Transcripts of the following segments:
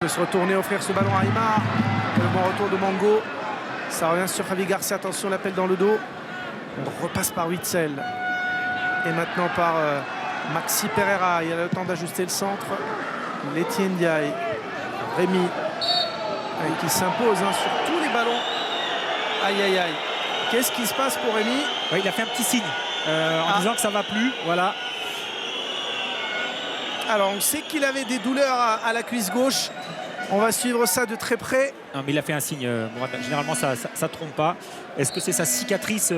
De se retourner, offrir ce ballon à Aymar. Le bon retour de Mango. Ça revient sur Javi Garcia. Attention, l'appel dans le dos. On repasse par Witsel. Et maintenant par Maxi Pereira. Il a le temps d'ajuster le centre. Etienne Ndiaye. Rémi. Qui s'impose sur tous les ballons. Aïe, aïe, aïe. Qu'est-ce qui se passe pour Rémi? Il a fait un petit signe en disant que ça ne va plus. Voilà. Alors, on sait qu'il avait des douleurs à la cuisse gauche. On va suivre ça de très près. Non, mais il a fait un signe. Généralement, ça ne trompe pas. Est-ce que c'est sa cicatrice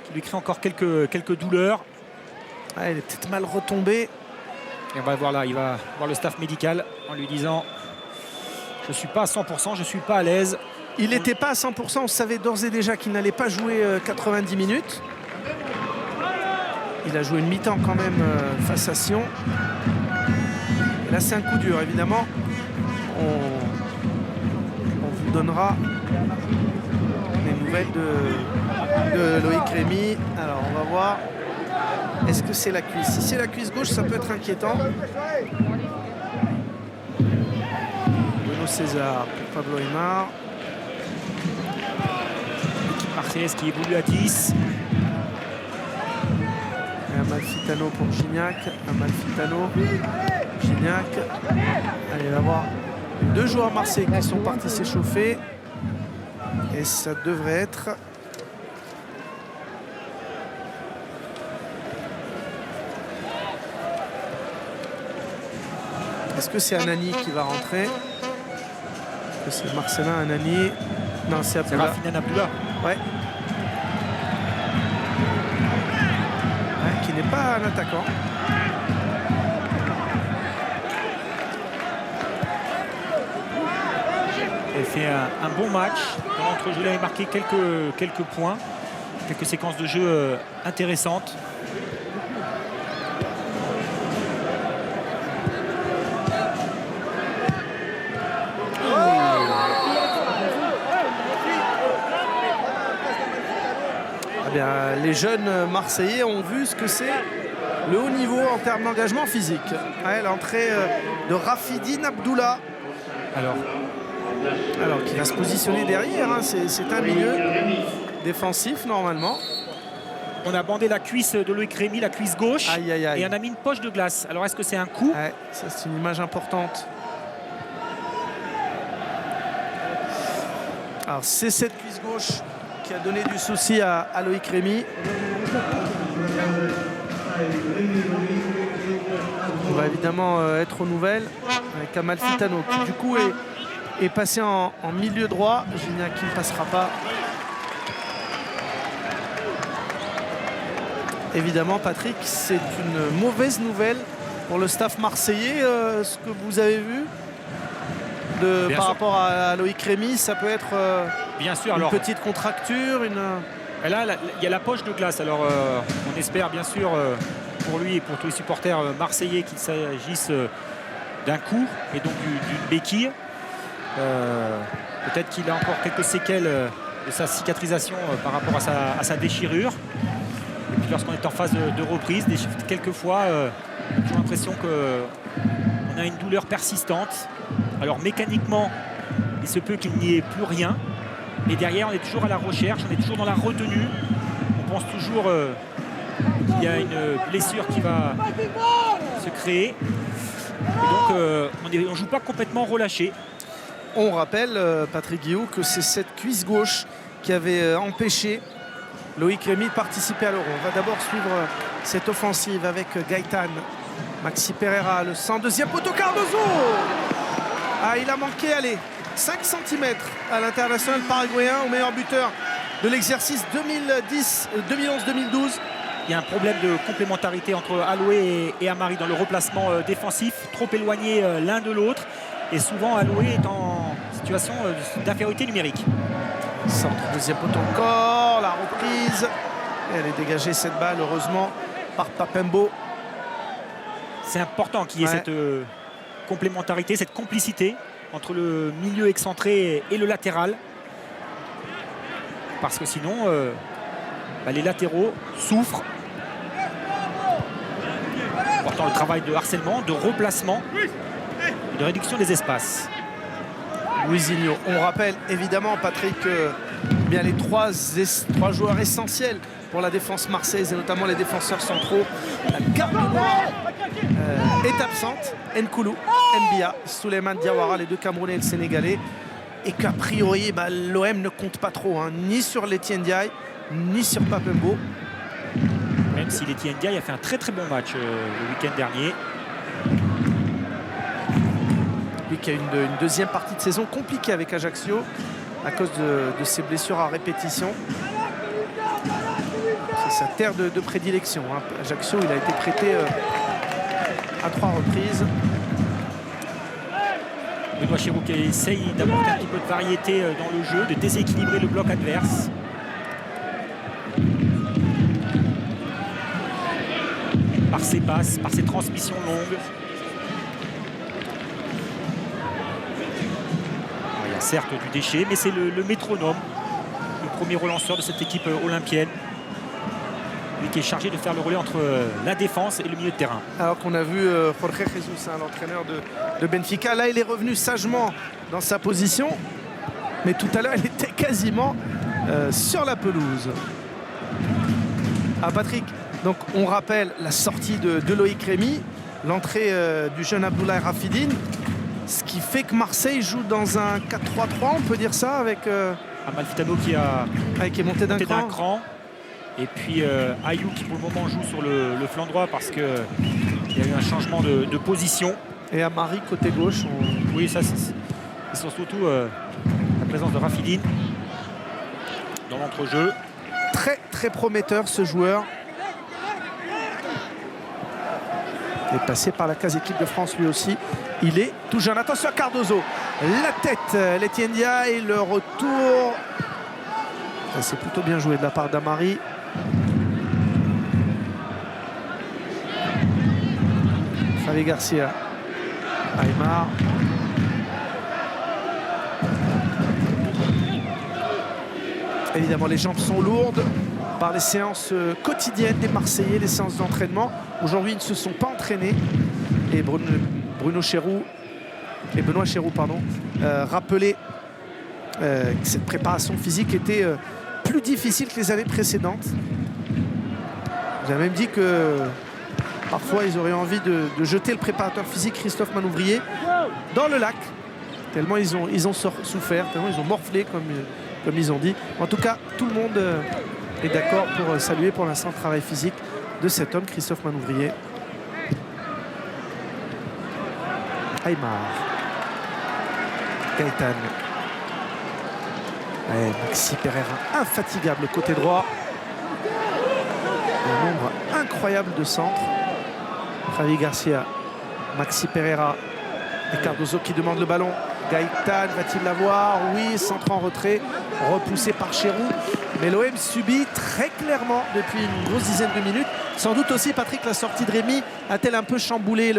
qui lui crée encore quelques douleurs? Elle est peut-être mal retombée. Et on va voir là, il va voir le staff médical en lui disant « Je ne suis pas à 100%, je ne suis pas à l'aise ». Il n'était pas à 100%. On savait d'ores et déjà qu'il n'allait pas jouer 90 minutes. Il a joué une mi-temps quand même face à Sion. Et là, c'est un coup dur, évidemment. On vous donnera les nouvelles de Loïc Rémy. Alors, on va voir. Est-ce que c'est la cuisse? Si c'est la cuisse gauche, ça peut être inquiétant. Bruno César pour Pablo Aymar. L'équipe marseillaise qui évolue à 10. Amalfitano pour Gignac. Amalfitano. Gignac. Allez, on va voir. Deux joueurs marseillais qui sont partis s'échauffer. Et ça devrait être... Est-ce que c'est Anani qui va rentrer? Est-ce que c'est Marcelin Anani? Non, c'est Abdullah. Rafinan Abdullah. Ouais. Qui n'est pas un attaquant. Il fait un bon match. Dans l'entrejeu, il avait marqué quelques points, quelques séquences de jeu intéressantes. Eh bien, les jeunes Marseillais ont vu ce que c'est le haut niveau en termes d'engagement physique. Ouais, l'entrée de Rafidine Abdullah. Alors qui va se positionner derrière, hein. C'est un milieu défensif normalement. On a bandé la cuisse de Loïc Rémy, la cuisse gauche. Aïe, aïe, aïe. Et on a mis une poche de glace. Alors est-ce que c'est un coup? Ouais, ça c'est une image importante. Alors c'est cette cuisse gauche qui a donné du souci à Loïc Rémy. On va évidemment être aux nouvelles avec Amalfitano qui du coup est passé en milieu droit. Gignac qui ne passera pas. Évidemment, Patrick, c'est une mauvaise nouvelle pour le staff marseillais. Ce que vous avez vu par rapport à Loïc Rémy, ça peut être bien sûr, une petite contracture. Et là, il y a la poche de glace. Alors, on espère bien sûr pour lui et pour tous les supporters marseillais qu'il s'agisse d'un coup et donc d'une béquille. Peut-être qu'il a encore quelques séquelles de sa cicatrisation par rapport à sa déchirure. Et puis lorsqu'on est en phase de reprise, quelquefois, j'ai l'impression qu'on a une douleur persistante. Alors mécaniquement, il se peut qu'il n'y ait plus rien. Et derrière, on est toujours à la recherche, on est toujours dans la retenue. On pense toujours qu'il y a une blessure qui va se créer. Et donc, on ne joue pas complètement relâché. On rappelle, Patrick Guillou, que c'est cette cuisse gauche qui avait empêché Loïc Rémy de participer à l'Euro. On va d'abord suivre cette offensive avec Gaëtan. Maxi Pereira, le 102e poteau, Cardozo. Ah, il a manqué, allez, 5 cm à l'international paraguayen, au meilleur buteur de l'exercice 2011-2012. Il y a un problème de complémentarité entre Aloué et Amari dans le replacement défensif, trop éloignés l'un de l'autre. Et souvent, Aloué est en situation d'infériorité numérique. Centre, deuxième poteau encore, la reprise. Et elle est dégagée, cette balle, heureusement, par Papembo. C'est important qu'il y ait cette complémentarité, cette complicité entre le milieu excentré et le latéral. Parce que sinon, les latéraux souffrent. Pourtant, le travail de harcèlement, de replacement. de réduction des espaces. Luisinho. On rappelle évidemment, Patrick, bien les trois joueurs essentiels pour la défense marseillaise et notamment les défenseurs centraux. La garde noire est absente. Nkoulou, Mbia, Souleymane Diawara, les deux Camerounais et le Sénégalais. Et qu'a priori, l'OM ne compte pas trop, hein, ni sur Etienne Ndiaye, ni sur Papembo. Même si Etienne Ndiaye a fait un très très bon match le week-end dernier. Lui qui a une deuxième partie de saison compliquée avec Ajaccio à cause de ses blessures à répétition. C'est sa terre de prédilection, hein. Ajaccio, il a été prêté à 3 reprises. Benoît Chéroux qui essaye d'apporter un petit peu de variété dans le jeu, de déséquilibrer le bloc adverse. Par ses passes, par ses transmissions longues. Il y a certes du déchet, mais c'est le métronome, le premier relanceur de cette équipe olympienne. Lui qui est chargé de faire le relais entre la défense et le milieu de terrain. Alors qu'on a vu Jorge Jesus, hein, l'entraîneur de Benfica. Là, il est revenu sagement dans sa position. Mais tout à l'heure, il était quasiment sur la pelouse. Ah, Patrick, donc on rappelle la sortie de Loïc Rémy, l'entrée du jeune Abdoulaye Rafidine. Ce qui fait que Marseille joue dans un 4-3-3, on peut dire ça, avec Amalfitano qui est monté d'un cran. Et puis Ayou qui pour le moment joue sur le flanc droit parce qu'il y a eu un changement de position. Et Amari côté gauche. Oui, ça c'est surtout la présence de Rafidine dans l'entrejeu. Très très prometteur ce joueur. Il est passé par la case équipe de France lui aussi. Il est tout jeune. Attention à Cardozo. La tête, l'Etienne Ndiaye, le retour. C'est plutôt bien joué de la part d'Amari. Javi Garcia. Aymar. Évidemment, les jambes sont lourdes par les séances quotidiennes des Marseillais, les séances d'entraînement. Aujourd'hui, ils ne se sont pas entraînés. Et Benoît Chéroux rappelait que cette préparation physique était plus difficile que les années précédentes. Vous avez même dit que parfois ils auraient envie de jeter le préparateur physique Christophe Manouvrier dans le lac, tellement ils ont souffert, tellement ils ont morflé comme ils ont dit. En tout cas, tout le monde est d'accord pour saluer pour l'instant le travail physique de cet homme, Christophe Manouvrier. Aymar. Gaëtan. Maxi Pereira, infatigable côté droit. Un nombre incroyable de centres. Javi Garcia, Maxi Pereira et Cardozo qui demande le ballon. Gaëtan va-t-il l'avoir? Oui, centre en retrait, repoussé par Chéroux. Mais l'OM subit très clairement depuis une grosse dizaine de minutes. Sans doute aussi, Patrick, la sortie de Rémy a-t-elle un peu chamboulé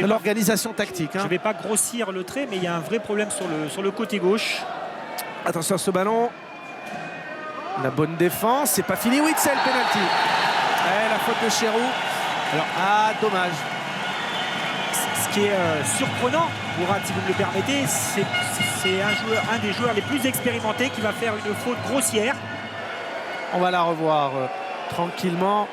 l'organisation tactique, hein. Je ne vais pas grossir le trait, mais il y a un vrai problème sur le côté gauche. Attention à ce ballon. La bonne défense, c'est pas fini. Witsel, penalty. La faute de Chéroux. Alors, dommage. Ce qui est surprenant, Mourad, si vous me le permettez, c'est un des joueurs les plus expérimentés qui va faire une faute grossière. On va la revoir tranquillement.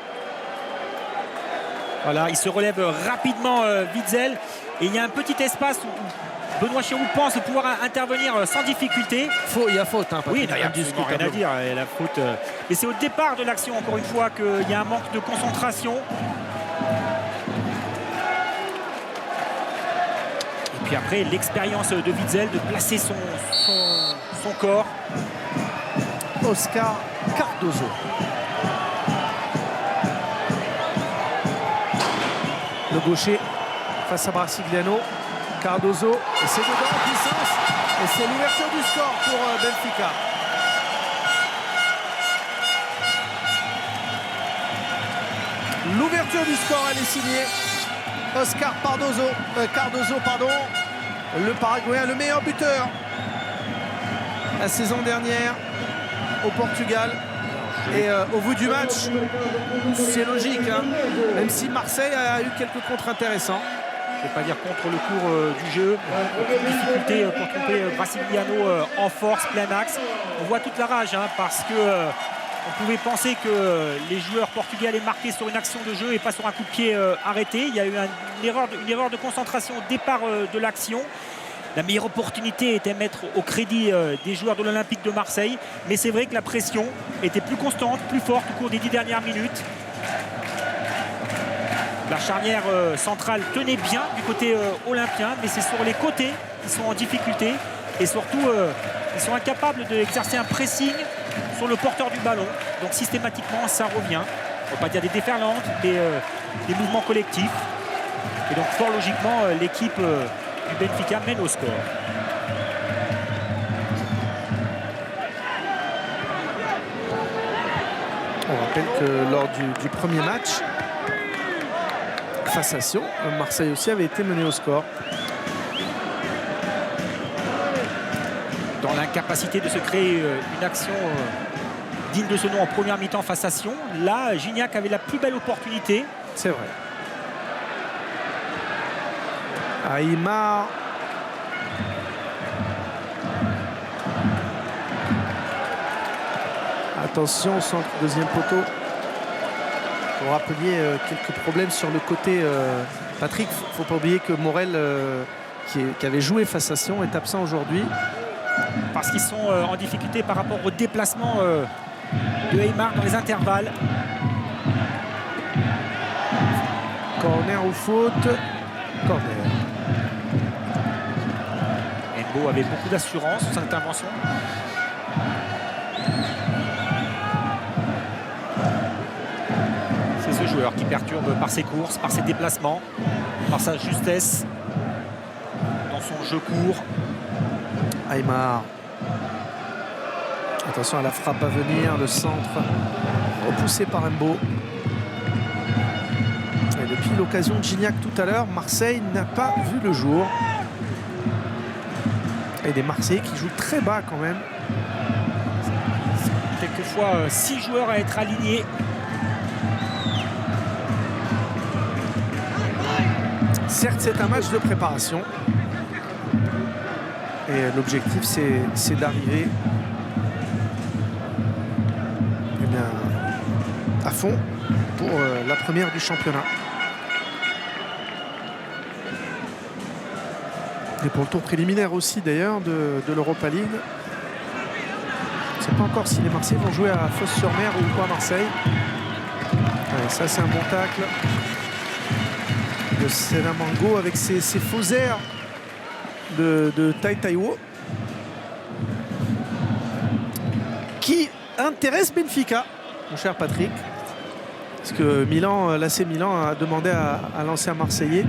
Voilà, il se relève rapidement, Witsel. Et il y a un petit espace où Benoît Chéroux pense pouvoir intervenir sans difficulté. Il y a faute, hein, oui, il n'y a absolument rien à dire. Et la faute, et c'est au départ de l'action, encore une fois, qu'il y a un manque de concentration. Et puis après, l'expérience de Witsel de placer son corps. Oscar Cardozo. Le gaucher face à Brasigliano. Cardozo, et c'est dedans en puissance. Et c'est l'ouverture du score pour Benfica. L'ouverture du score, elle est signée. Oscar Cardozo, le Paraguayen, le meilleur buteur la saison dernière au Portugal. Et au bout du match, c'est logique, hein, même si Marseille a eu quelques contres intéressants. je ne vais pas dire contre le cours du jeu. Difficulté pour tromper Brasiliano en force, plein axe. On voit toute la rage hein, parce que on pouvait penser que les joueurs portugais allaient marquer sur une action de jeu et pas sur un coup de pied arrêté. Il y a eu une erreur de concentration au départ de l'action. La meilleure opportunité était à mettre au crédit des joueurs de l'Olympique de Marseille. Mais c'est vrai que la pression était plus constante, plus forte au cours des 10 dernières minutes. La charnière centrale tenait bien du côté olympien, mais c'est sur les côtés qui sont en difficulté. Et surtout, ils sont incapables d'exercer un pressing sur le porteur du ballon. Donc systématiquement, ça revient. On ne va pas dire des déferlantes, mais des mouvements collectifs. Et donc fort logiquement, l'équipe du Benfica mène au score. On rappelle que lors du premier match, face à Sion, Marseille aussi avait été mené au score. Dans l'incapacité de se créer une action digne de ce nom en première mi-temps face à Sion, là, Gignac avait la plus belle opportunité. C'est vrai. Aymar. Attention, centre, deuxième poteau. Vous rappeliez quelques problèmes sur le côté. Patrick, il ne faut pas oublier que Morel, qui avait joué face à Sion, est absent aujourd'hui. Parce qu'ils sont en difficulté par rapport au déplacement de Aymar dans les intervalles. Corner ou faute? Corner. Embo avait beaucoup d'assurance sur cette intervention. C'est ce joueur qui perturbe par ses courses, par ses déplacements, par sa justesse dans son jeu court. Aymar. Attention à la frappe à venir, le centre repoussé par Embo. Et depuis l'occasion de Gignac tout à l'heure, Marseille n'a pas vu le jour. Et des Marseillais qui jouent très bas quand même. Quelquefois 6 joueurs à être alignés. Certes, c'est un match de préparation. Et l'objectif, c'est d'arriver à fond pour la première du championnat. Et pour le tour préliminaire aussi, d'ailleurs, de l'Europa League. Je ne sais pas encore si les Marseillais vont jouer à Fos-sur-Mer ou pas à Marseille. Ouais, ça, c'est un bon tacle de Senamango avec ses faux airs de Tai Taiwo qui intéresse Benfica, mon cher Patrick, parce que l'AC Milan a demandé à l'ancien Marseillais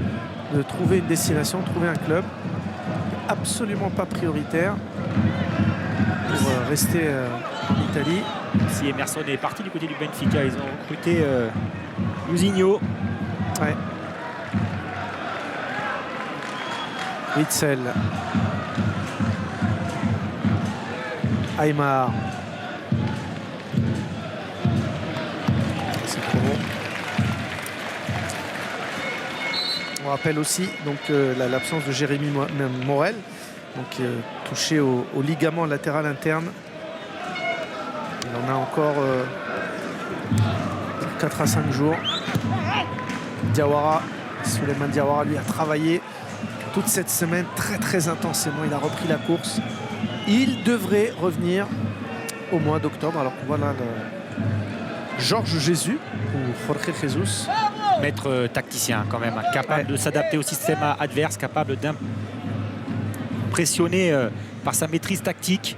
de trouver une destination, de trouver un club absolument pas prioritaire pour rester en Italie. Si Emerson est parti du côté du Benfica, ils ont recruté Luzinho. Ouais. Witsel. Aymar. C'est trop bon. On rappelle aussi donc l'absence de Jérémy Morel, donc touché au ligament latéral interne. Il en a encore 4 à 5 jours. Diawara, Souleymane Diawara, lui, a travaillé toute cette semaine très intensément. Il a repris la course. Il devrait revenir au mois d'octobre. Alors qu'on voit là Georges Jésus ou Jorge Jesus. Maître tacticien quand même, capable de s'adapter au système adverse, capable d'impressionner par sa maîtrise tactique.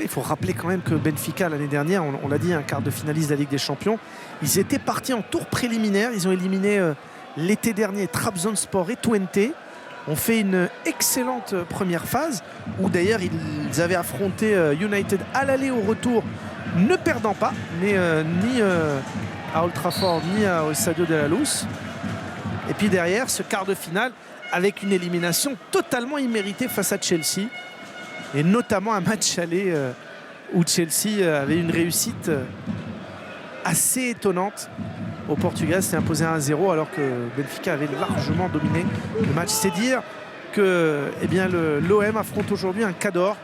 Il faut rappeler quand même que Benfica, l'année dernière, on l'a dit, un quart de finaliste de la Ligue des Champions, ils étaient partis en tour préliminaire. Ils ont éliminé l'été dernier Trabzonspor et Twente. Ont fait une excellente première phase où d'ailleurs ils avaient affronté United à l'aller au retour, ne perdant pas, mais ni à Old Trafford ni au Stadio de la Luz. Et puis derrière ce quart de finale avec une élimination totalement imméritée face à Chelsea, et notamment un match aller où Chelsea avait une réussite assez étonnante au Portugal, s'est imposé 1-0 alors que Benfica avait largement dominé le match. C'est dire que eh bien, l'OM affronte aujourd'hui un Cador